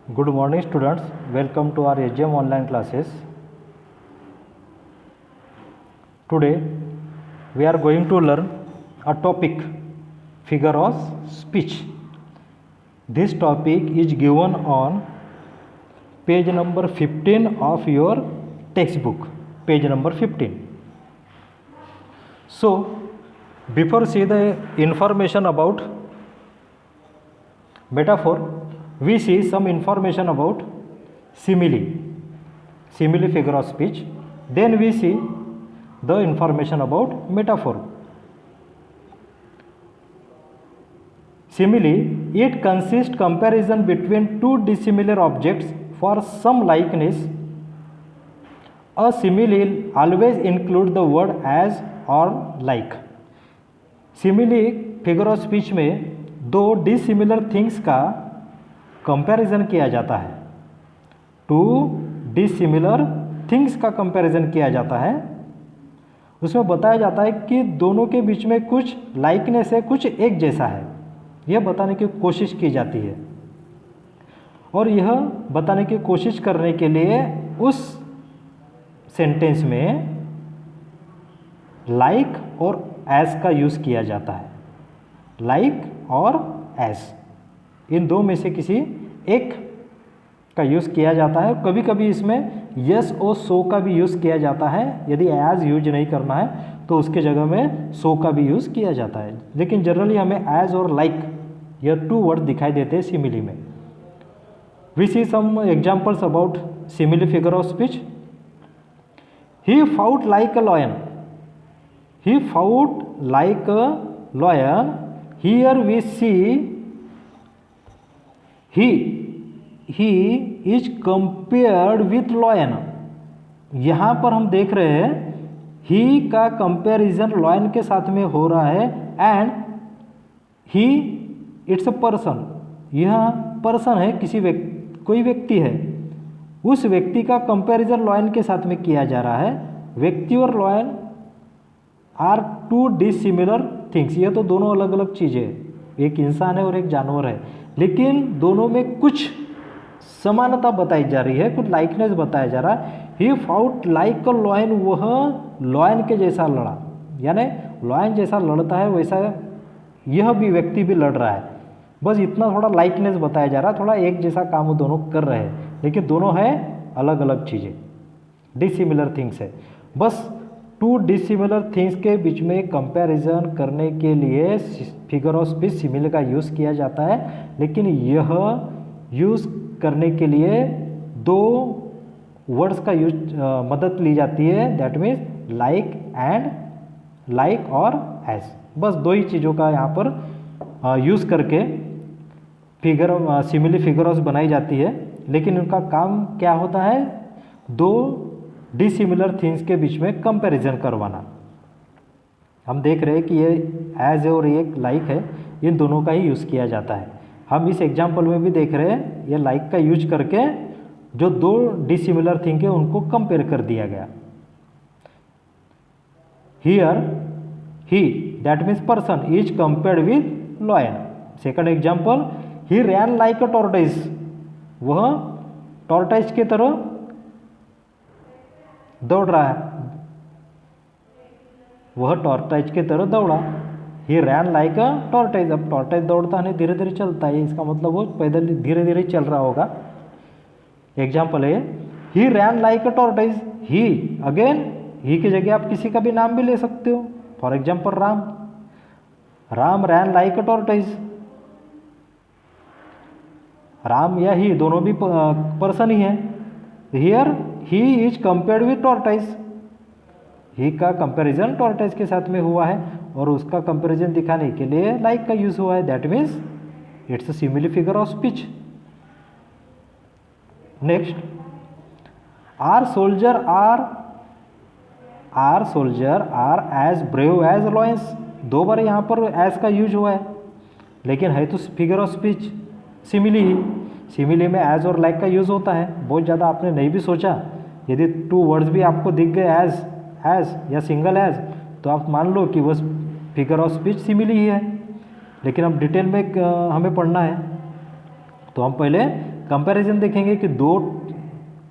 Good morning students, welcome to our HM online classes. Today we are going to learn a topic, figure of speech. This topic is given on page number 15 of your textbook, page number 15. So before see the information about metaphor, we see some information about simile figure of speech. Then we see the information about metaphor. Simile, it consists comparison between two dissimilar objects for some likeness. A simile always include the word as or like. Simile figure of speech में दो dissimilar things का comparison किया जाता है, to dissimilar things का comparison किया जाता है। उसमें बताया जाता है कि दोनों के बीच में कुछ लाइकनेस है, कुछ एक जैसा है, यह बताने की कोशिश की जाती है। और यह बताने की कोशिश करने के लिए उस सेंटेंस में लाइक और एज का यूज़ किया जाता है। लाइक और एज, इन दो में से किसी एक का यूज़ किया जाता है। कभी कभी इसमें यस और सो का भी यूज़ किया जाता है। यदि एज यूज नहीं करना है तो उसके जगह में सो का भी यूज़ किया जाता है, लेकिन जनरली हमें एज और लाइक यह टू वर्ड दिखाई देते हैं सिमिली में। We see some examples about simile figure of speech. He fought like a lion, he fought like a lion. Here we see he is compared with lion। यहाँ पर हम देख रहे हैं he का कंपैरिजन lion के साथ में हो रहा है। And he it's a person, यह पर्सन है, कोई व्यक्ति है, उस व्यक्ति का कंपैरिजन lion के साथ में किया जा रहा है। व्यक्ति और lion are two dissimilar things, यह तो दोनों अलग अलग चीज़ें हैं, एक इंसान है और एक जानवर है, लेकिन दोनों में कुछ समानता बताई जा रही है, कुछ लाइकनेस बताया जा रहा है। ही फाउट लाइक अ लॉयन, वह लॉयन के जैसा लड़ा, यानी लॉयन जैसा लड़ता है वैसा यह भी व्यक्ति भी लड़ रहा है। बस इतना थोड़ा लाइकनेस बताया जा रहा है, थोड़ा एक जैसा काम वो दोनों कर रहे हैं, लेकिन दोनों है अलग अलग चीज़ें, डिसिमिलर थिंग्स है। बस टू डिसिमिलर थिंग्स के बीच में कंपैरिजन करने के लिए फिगर ऑफ स्पीच सिमिले का यूज़ किया जाता है, लेकिन यह यूज़ करने के लिए दो वर्ड्स का मदद ली जाती है, that means like and like और एज। बस दो ही चीज़ों का यहाँ पर यूज़ करके सिमिली फिगर्स बनाई जाती है, लेकिन उनका काम क्या होता है, दो डिसिमिलर थिंग्स के बीच में कंपैरिजन करवाना। हम देख रहे हैं कि ये एज और ये लाइक है, इन दोनों का ही यूज़ किया जाता है। हम इस एग्जाम्पल में भी देख रहे हैं ये लाइक का यूज करके जो दो डिसिमिलर थिंग है उनको कंपेयर कर दिया गया। Here he that means person is compared with lion. Second example, he ran like a tortoise, वह टॉर्टाइज की तरह दौड़ रहा है, वह टॉर्टाइज की तरह दौड़ा। ही रैन लाइक अ टॉर्टाइज, अब टॉर्टाइज दौड़ता है धीरे धीरे चलता है, इसका मतलब वो पैदल धीरे धीरे चल रहा होगा। एग्जाम्पल है he ran like a tortoise. He, again he की जगह आप किसी का भी नाम भी ले सकते हो, for example Ram, Ram ran like a tortoise. Ram या ही दोनों भी पर्सन ही है। Here he is compared with tortoise, he का कंपैरिजन टॉर्टाइज के साथ में हुआ है और उसका कंपैरिजन दिखाने के लिए लाइक का यूज हुआ है, that means it's a simile figure of speech. Next, our soldier are as brave as lions. दो बार यहाँ पर एज का यूज हुआ है, लेकिन है तो figure of speech simile he. Simile में एज और लाइक का यूज होता है, बहुत ज़्यादा आपने नहीं भी सोचा। यदि टू वर्ड्स भी आपको दिख गए एज या सिंगल एज, तो आप मान लो कि वह फिगर ऑफ स्पीच सिमिली ही है। लेकिन अब डिटेल में हमें पढ़ना है, तो हम पहले कंपैरिजन देखेंगे कि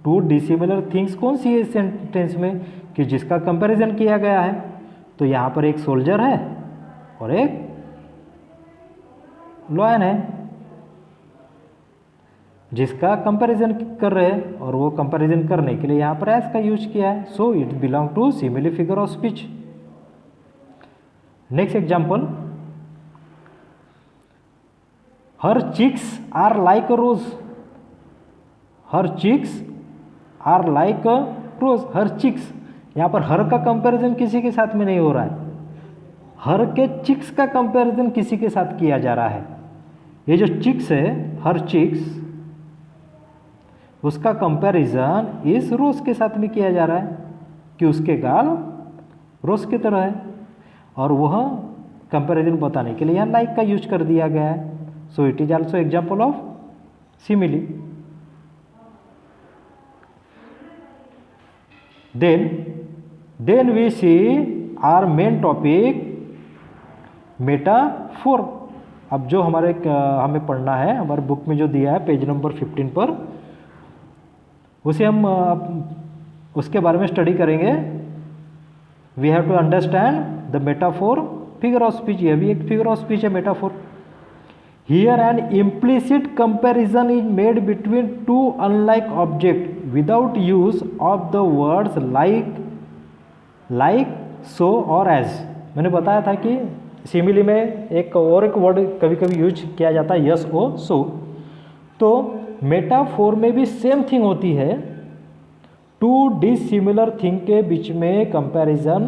टू डिसिमिलर थिंग्स कौन सी है इस सेंटेंस में कि जिसका कंपैरिजन किया गया है। तो यहाँ पर एक सोल्जर है और एक लॉयन है जिसका कंपैरिजन कर रहे हैं, और वो कंपैरिजन करने के लिए यहाँ पर एज का यूज किया है। So it belong to simile figure of speech. Next example, her cheeks are like a rose. Her cheeks are like a rose. Her cheeks, यहाँ पर हर का कंपैरिजन किसी के साथ में नहीं हो रहा है, हर के चिक्स का कंपैरिजन किसी के साथ किया जा रहा है। ये जो चिक्स है, हर चिक्स, उसका कंपैरिजन इस रोज के साथ में किया जा रहा है कि उसके गाल रोज की तरह है, और वह कंपैरिजन बताने के लिए यहाँ लाइक का यूज कर दिया गया है। So it is also example of simile. Then we see our main topic metaphor. अब जो हमें पढ़ना है, हमारे बुक में जो दिया है पेज नंबर 15 पर, उसे हम उसके बारे में स्टडी करेंगे। We have to understand the metaphor figure of speech. यह भी एक फिगर ऑफ स्पीच है, metaphor. Here an implicit comparison is made between two unlike object without use of the words like, so और as. मैंने बताया था कि simile में एक वर्ड कभी कभी यूज किया जाता है, यस, ओ, सो। तो मेटाफोर में भी सेम थिंग होती है। टू डिसिमिलर थिंग के बीच में कंपैरिजन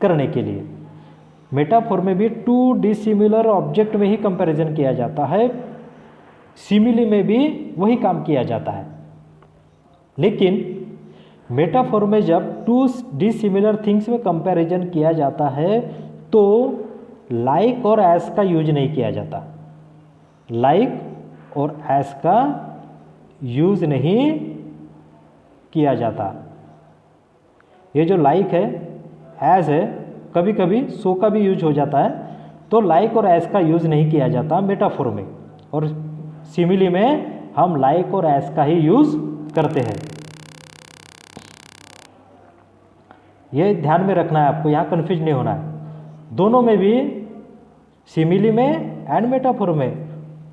करने के लिए मेटाफोर में भी टू डिसिमिलर ऑब्जेक्ट में ही कंपैरिजन किया जाता है। सिमिली में भी वही काम किया जाता है, लेकिन मेटाफोर में जब टू डिसिमिलर थिंग्स में कंपैरिजन किया जाता है तो लाइक और एज का यूज नहीं किया जाता। लाइक और एज का यूज नहीं किया जाता। ये जो लाइक है, एज है, कभी कभी सो का भी यूज हो जाता है, तो लाइक और एज का यूज नहीं किया जाता मेटाफोर में, और सिमिली में हम लाइक और एज का ही यूज करते हैं। ये ध्यान में रखना है आपको, यहाँ कंफ्यूज नहीं होना है। दोनों में भी, सिमिली में एंड मेटाफोर में,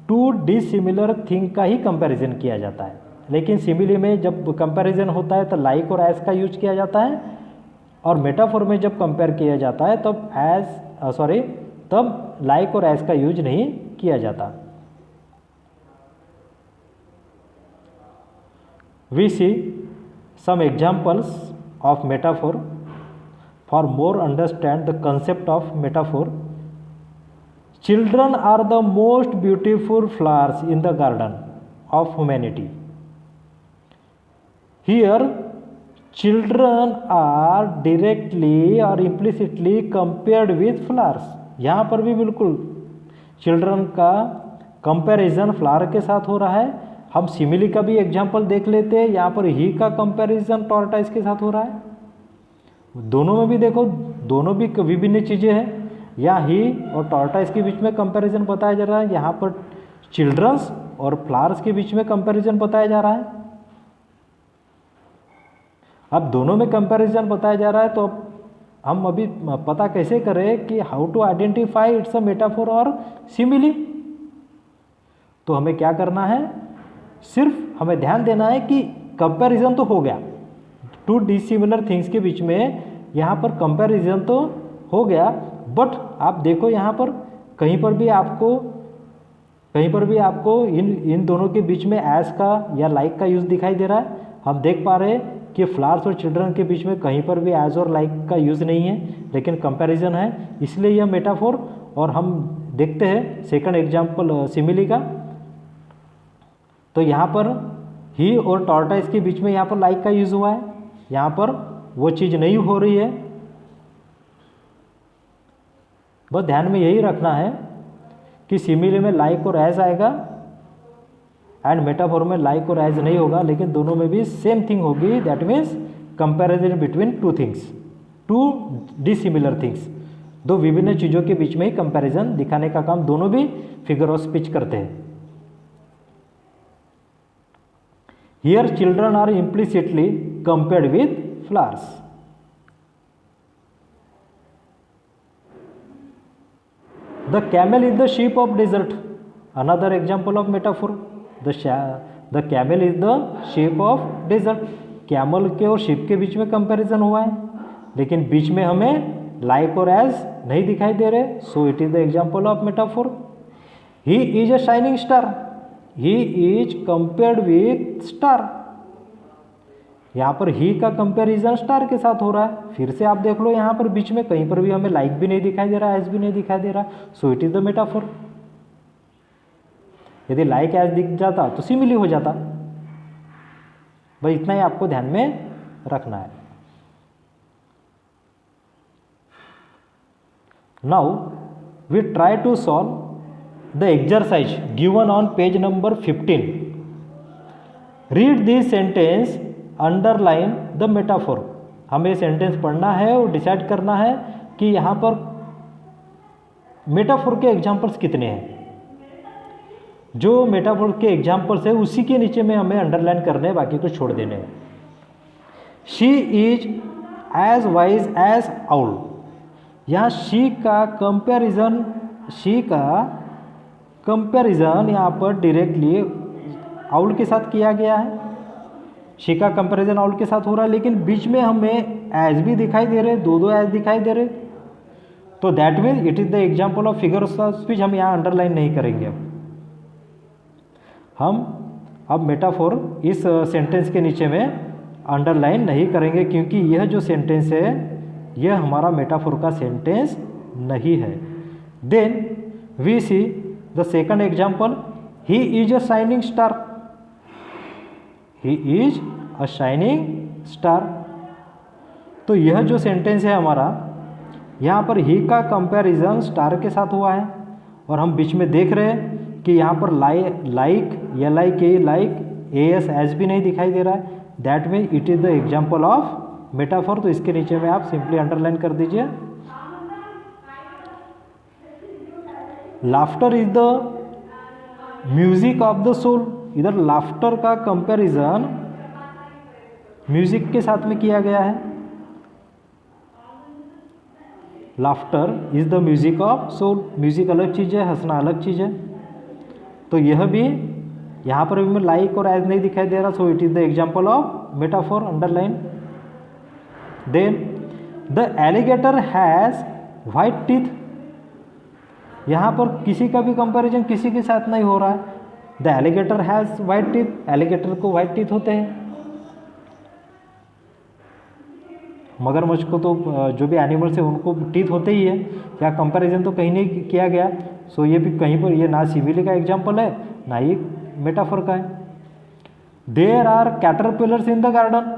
टू डिसिमिलर थिंग का ही कंपैरिजन किया जाता है। लेकिन सिमिली में जब कंपैरिजन होता है तो लाइक और एज का यूज किया जाता है, और मेटाफोर में जब कंपेयर किया जाता है तब लाइक और एज का यूज नहीं किया जाता। We see some examples of metaphor for more understand the concept of metaphor. Children are the most beautiful flowers in the garden of humanity. Here children are directly और implicitly compared with flowers. यहाँ पर भी बिल्कुल children का comparison flower के साथ हो रहा है। हम सिमिली का भी एग्जाम्पल देख लेते हैं। यहाँ पर ही का कंपैरिजन टॉर्टाइस के साथ हो रहा है। दोनों में भी देखो, दोनों भी विभिन्न चीज़ें हैं। यहाँ ही और टॉर्टाइस के बीच में कंपैरिजन बताया जा रहा है, यहाँ पर चिल्ड्रंस और फ्लावर्स के बीच में कंपैरिजन बताया जा रहा है। अब दोनों में कंपैरिजन बताया जा रहा है, तो हम अभी पता कैसे करें कि how to identify it's a metaphor और सिमिली। तो हमें क्या करना है, सिर्फ हमें ध्यान देना है कि कंपैरिजन तो हो गया, टू डिसिमिलर थिंग्स के बीच में यहाँ पर कंपैरिजन तो हो गया, बट आप देखो यहाँ पर कहीं पर भी आपको इन दोनों के बीच में एज का या लाइक का यूज़ दिखाई दे रहा है। हम देख पा रहे हैं कि फ्लावर्स और चिल्ड्रन के बीच में कहीं पर भी एज और लाइक का यूज़ नहीं है, लेकिन कंपैरिजन है, इसलिए यह मेटाफोर। और हम देखते हैं सेकंड एग्जाम्पल सिमिली का। तो यहाँ पर ही और टॉर्टाइस के बीच में यहाँ पर लाइक का यूज़ हुआ है, यहाँ पर वो चीज़ नहीं हो रही है। बस ध्यान में यही रखना है कि सिमिली में लाइक और एज आएगा एंड मेटाफोर में लाइक और एज नहीं होगा, लेकिन दोनों में भी सेम थिंग होगी। That means comparison between two things, to dissimilar things. दो विभिन्न चीज़ों के बीच में ही कंपैरिजन दिखाने का काम दोनों भी फिगर ऑफ स्पीच करते हैं। Here children are implicitly compared with flowers. The camel is the sheep of desert. Another example of metaphor. The camel is the sheep of desert. Camel के और शिप के बीच में कंपैरिजन हुआ है, लेकिन बीच में हमें लाइक और एज नहीं दिखाई दे रहे, सो it is the example of metaphor. He is a shining star, he is compared with star. यहाँ पर ही का कंपैरिजन स्टार के साथ हो रहा है। फिर से आप देख लो, यहाँ पर बीच में कहीं पर भी हमें लाइक भी नहीं दिखाई दे रहा, एज भी नहीं दिखाई दे रहा, so it is the metaphor. यदि लाइक एज दिख जाता तो सिमिली हो जाता। भाई इतना ही आपको ध्यान में रखना है। Now we try to solve the exercise given on page number 15। Read this sentence, underline the metaphor. हमें सेंटेंस पढ़ना है और डिसाइड करना है कि यहाँ पर मेटाफोर के एग्जाम्पल्स कितने हैं। जो मेटाफोर के एग्जाम्पल्स है उसी के नीचे में हमें अंडरलाइन करने हैं, बाकी को छोड़ देने हैं। She is as wise as owl. यहाँ शी का कंपेरिजन यहाँ पर डायरेक्टली आउल के साथ किया गया है। शी का कंपैरिजन आउल के साथ हो रहा है, लेकिन बीच में हमें एज भी दिखाई दे रहे, दो एज दिखाई दे रहे, तो that means it is the example of figure of speech. हम यहाँ अंडरलाइन नहीं करेंगे। हम अब मेटाफोर इस सेंटेंस के नीचे में अंडरलाइन नहीं करेंगे, क्योंकि यह जो सेंटेंस है यह हमारा मेटाफोर का सेंटेंस नहीं है। Then we see the second example, he is a shining star. He is a shining star. तो यह जो सेंटेंस है हमारा, यहाँ पर ही का कंपैरिजन स्टार के साथ हुआ है, और हम बीच में देख रहे हैं कि यहाँ पर लाइक एस एस भी नहीं दिखाई दे रहा है। That mean it is the example of metaphor. तो इसके नीचे में आप सिंपली अंडरलाइन कर दीजिए। Laughter is the music of the soul. इधर लाफ्टर का कंपैरिजन म्यूजिक के साथ में किया गया है। Laughter is the music of soul. Music अलग चीज़ है, हंसना अलग चीज़ है। तो यह भी यहाँ पर भी लाइक और एज नहीं दिखाई दे रहा, so it is the example of metaphor, underline. Then the alligator has white teeth. यहाँ पर किसी का भी कंपैरिजन किसी के साथ नहीं हो रहा है। The alligator has white teeth. Alligator को व्हाइट टीथ होते हैं। मगरमच्छ को तो जो भी एनिमल्स है उनको टीथ होते ही है। क्या कंपैरिजन तो कहीं नहीं किया गया, सो ये भी कहीं पर ये ना सिमिली का एग्जाम्पल है ना ही मेटाफोर का है। There are caterpillars in the garden.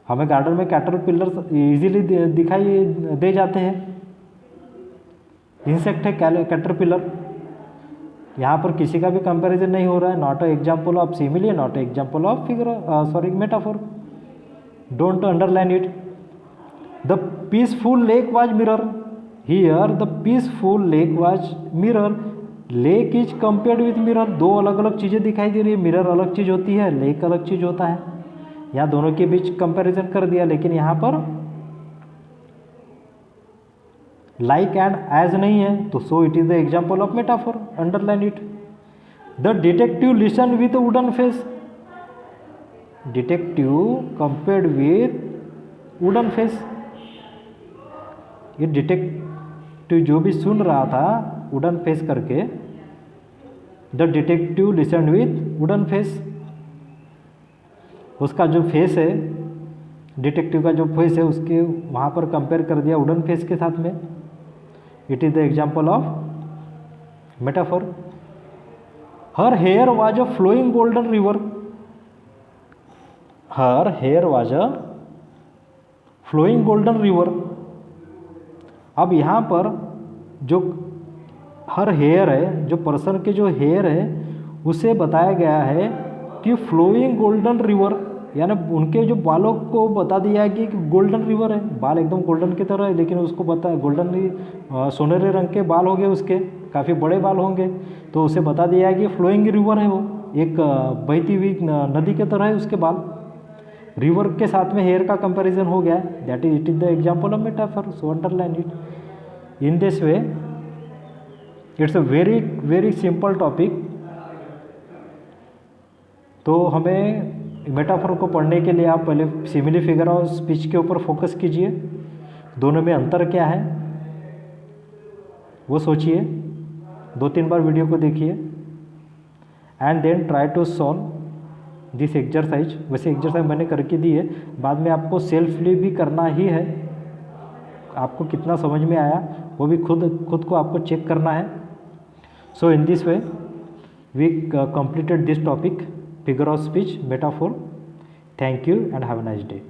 हमें गार्डन में कैटरपिलर्स इजीली दिखाई दे जाते हैं। इंसेक्ट है कैटरपिलर। यहाँ पर किसी का भी कंपैरिजन नहीं हो रहा है। Not a example of simile, not a example of figure metaphor. Don't underline it. The peaceful lake was mirror. Here the peaceful lake was mirror. Lake is compared with mirror. दो अलग अलग चीज़ें दिखाई दे रही है। मिरर अलग चीज़ होती है, लेक अलग चीज़ होता है। यहाँ दोनों के बीच कंपैरिजन कर दिया, लेकिन यहाँ पर लाइक एंड एज नहीं है, तो सो it is the example of metaphor, underline it. The detective listen with wooden face. Detective compared with wooden face. ये डिटेक्टिव जो भी सुन रहा था वुडन फेस करके, the detective listen with wooden face. उसका जो फेस है, डिटेक्टिव का जो फेस है, उसके वहाँ पर कंपेयर कर दिया वुडन फेस के साथ में। It is the example of metaphor. Her hair was a flowing golden river. Her hair was a flowing golden river. अब यहाँ पर जो हर हेयर है, जो पर्सन के जो हेयर है, उसे बताया गया है कि फ्लोइंग गोल्डन रिवर, यानी उनके जो बालों को बता दिया है कि गोल्डन रिवर है। बाल एकदम गोल्डन की तरह है, लेकिन उसको बता गोल्डन सोनेरे रंग के बाल होंगे, उसके काफ़ी बड़े बाल होंगे, तो उसे बता दिया है कि फ्लोइंग रिवर है वो। एक बहती हुई नदी के तरह है उसके बाल। रिवर के साथ में हेयर का कंपैरिजन हो गया, that is it is the example of metaphor, so underline it in this way. It's a very very simple topic. तो हमें मेटाफर को पढ़ने के लिए आप पहले सिमिली फिगर और स्पीच के ऊपर फोकस कीजिए, दोनों में अंतर क्या है वो सोचिए, 2-3 बार वीडियो को देखिए and then try to solve this exercise. वैसे एक्सरसाइज मैंने करके दी है, बाद में आपको सेल्फली भी करना ही है। आपको कितना समझ में आया वो भी खुद को आपको चेक करना है। So in this way we completed this topic, figure of speech, metaphor. Thank you and have a nice day.